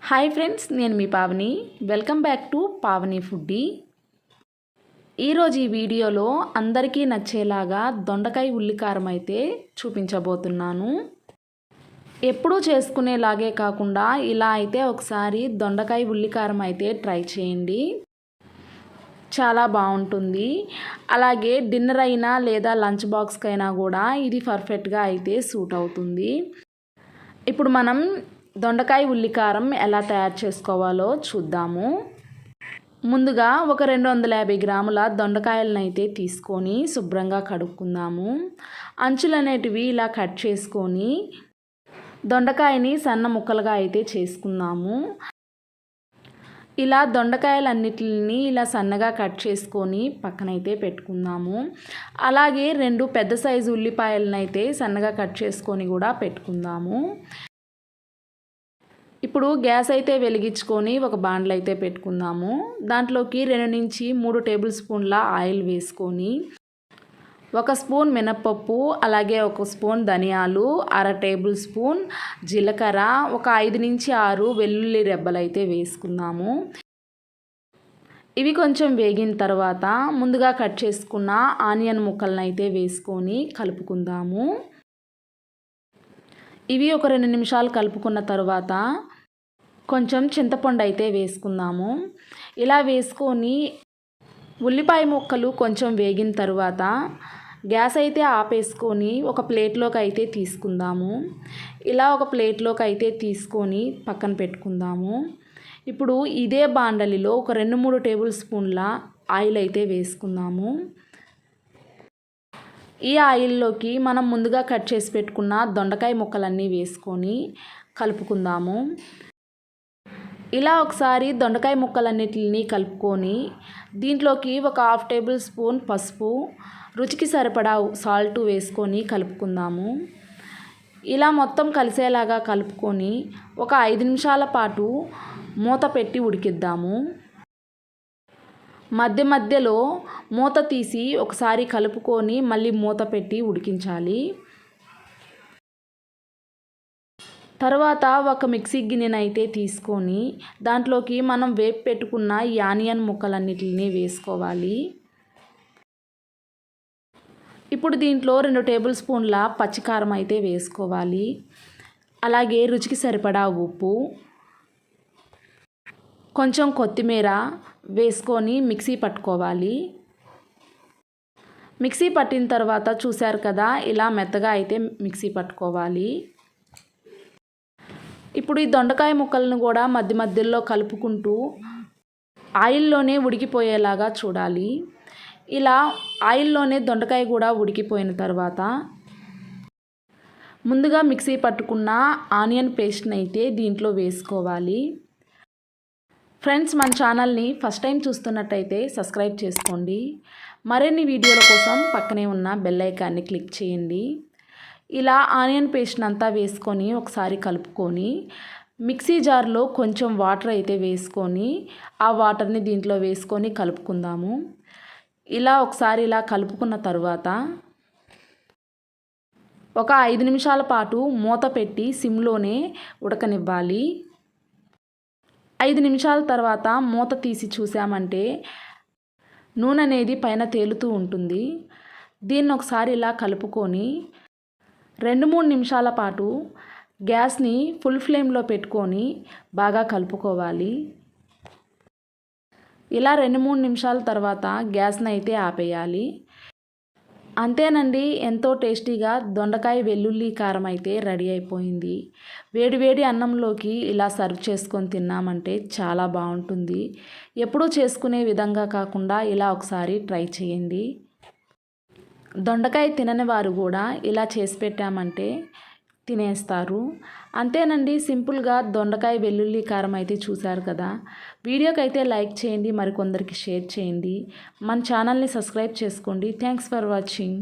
Hi friends, నేను మీ Pavani. Welcome back to Pavani foodie. ఈరోజు ఈ వీడియోలో అందరికీ నచ్చేలాగా దొండకాయ ఉల్లికారం అయితే చూపించబోతున్నాను. ఎప్పుడూ చేసుకునేలాగే కాకుండా ఇలా అయితే ఒకసారి దొండకాయ ఉల్లికారం అయితే ట్రై చేయండి. చాలా బాగుంటుంది. అలాగే డిన్నర్ అయినా లేదా లంచ్ బాక్స్కైనా కూడా ఇది పర్ఫెక్ట్గా అయితే సూట్ అవుతుంది. ఇప్పుడు మనం దొండకాయ ఉల్లికారం ఎలా తయారు చేసుకోవాలో చూద్దాము. ముందుగా ఒక 250 గ్రాముల దొండకాయలను అయితే తీసుకొని శుభ్రంగా కడుక్కుందాము. అంచులు అనేటివి ఇలా కట్ చేసుకొని దొండకాయని సన్న ముక్కలుగా అయితే చేసుకుందాము. ఇలా దొండకాయలన్నిటిని ఇలా సన్నగా కట్ చేసుకొని పక్కనైతే పెట్టుకుందాము. అలాగే 2 పెద్ద సైజు ఉల్లిపాయలను అయితే సన్నగా కట్ చేసుకొని కూడా పెట్టుకుందాము. ఇప్పుడు గ్యాస్ అయితే వెలిగించుకొని ఒక బాండ్లు అయితే పెట్టుకుందాము. దాంట్లోకి 2 నుంచి 3 టేబుల్ స్పూన్ల ఆయిల్ వేసుకొని 1 స్పూన్ మినప్పప్పు, అలాగే 1 స్పూన్ ధనియాలు, 1/2 టేబుల్ స్పూన్ జీలకర్ర, ఒక 5 నుంచి 6 వెల్లుల్లి రెబ్బలు అయితే వేసుకుందాము. ఇవి కొంచెం వేగిన తర్వాత ముందుగా కట్ చేసుకున్న ఆనియన్ ముక్కలను అయితే వేసుకొని కలుపుకుందాము. ఇవి ఒక 2 నిమిషాలు కలుపుకున్న తర్వాత కొంచెం చింతపండు అయితే వేసుకుందాము. ఇలా వేసుకొని ఉల్లిపాయ ముక్కలు కొంచెం వేగిన తర్వాత గ్యాస్ అయితే ఆపేసుకొని ఒక ప్లేట్లోకి అయితే తీసుకుందాము. ఇలా ఒక ప్లేట్లోకి అయితే తీసుకొని పక్కన పెట్టుకుందాము. ఇప్పుడు ఇదే బాండలిలో ఒక 2-3 టేబుల్ స్పూన్ల ఆయిల్ అయితే వేసుకుందాము. ఈ ఆయిల్లోకి మనం ముందుగా కట్ చేసి పెట్టుకున్న దొండకాయ ముక్కలన్నీ వేసుకొని కలుపుకుందాము. ఇలా ఒకసారి దొండకాయ ముక్కలన్నిటిని కలుపుకొని దీంట్లోకి ఒక 1/2 టేబుల్ స్పూన్ పసుపు, రుచికి సరిపడా సాల్ట్ వేసుకొని కలుపుకుందాము. ఇలా మొత్తం కలిసేలాగా కలుపుకొని ఒక 5 నిమిషాల పాటు మూత పెట్టి ఉడికిద్దాము. మధ్య మధ్యలో మూత తీసి ఒకసారి కలుపుకొని మళ్ళీ మూత పెట్టి ఉడికించాలి. తర్వాత ఒక మిక్సీ గిన్నెనైతే తీసుకొని దాంట్లోకి మనం వేపు పెట్టుకున్న ఈ ఆనియన్ ముక్కలన్నిటిని వేసుకోవాలి. ఇప్పుడు దీంట్లో 2 టేబుల్ స్పూన్ల పచ్చికారం అయితే వేసుకోవాలి. అలాగే రుచికి సరిపడా ఉప్పు, కొంచెం కొత్తిమీర వేసుకొని మిక్సీ పట్టుకోవాలి. మిక్సీ పట్టిన తర్వాత చూశారు కదా, ఇలా మెత్తగా అయితే మిక్సీ పట్టుకోవాలి. ఇప్పుడు ఈ దొండకాయ ముక్కలను కూడా మధ్య మధ్యలో కలుపుకుంటూ ఆయిల్లోనే ఉడికిపోయేలాగా చూడాలి. ఇలా ఆయిల్లోనే దొండకాయ కూడా ఉడికిపోయిన తర్వాత ముందుగా మిక్సీ పట్టుకున్న ఆనియన్ పేస్ట్ని అయితే దీంట్లో వేసుకోవాలి. ఫ్రెండ్స్, మన ఛానల్ని ఫస్ట్ టైం చూస్తున్నట్టయితే సబ్స్క్రైబ్ చేసుకోండి. మరిన్ని వీడియోల కోసం పక్కనే ఉన్న బెల్ ఐకాన్ని క్లిక్ చేయండి. ఇలా ఆనియన్ పేస్ట్ అంతా వేసుకొని ఒకసారి కలుపుకొని మిక్సీ జార్లో కొంచెం వాటర్ అయితే వేసుకొని ఆ వాటర్ని దీంట్లో వేసుకొని కలుపుకుందాము. ఇలా ఒకసారి ఇలా కలుపుకున్న తర్వాత ఒక 5 నిమిషాల పాటు మూత పెట్టి సిమ్లోనే ఉడకనివ్వాలి. 5 నిమిషాల తర్వాత మూత తీసి చూసామంటే నూనె అనేది పైన తేలుతూ ఉంటుంది. దీన్ని ఒకసారి ఇలా కలుపుకొని 2-3 నిమిషాల పాటు గ్యాస్ని ఫుల్ ఫ్లేమ్లో పెట్టుకొని బాగా కలుపుకోవాలి. ఇలా 2-3 నిమిషాల తర్వాత గ్యాస్ని అయితే ఆపేయాలి. అంతేనండి, ఎంతో టేస్టీగా దొండకాయ వెల్లుల్లి కారం అయితే రెడీ అయిపోయింది. వేడివేడి అన్నంలోకి ఇలా సర్వ్ చేసుకొని తిన్నామంటే చాలా బాగుంటుంది. ఎప్పుడూ చేసుకునే విధంగా కాకుండా ఇలా ఒకసారి ట్రై చేయండి. దొండకాయ తినని వారు కూడా ఇలా చేసి పెట్టామంటే తినేస్తారు. అంతేనండి, సింపుల్గా దొండకాయ వెల్లుల్లి కారం అయితే చూశారు కదా. వీడియోకి అయితే లైక్ చేయండి, మరికొందరికి షేర్ చేయండి. మన ఛానల్ని సబ్స్క్రైబ్ చేసుకోండి. Thanks for watching.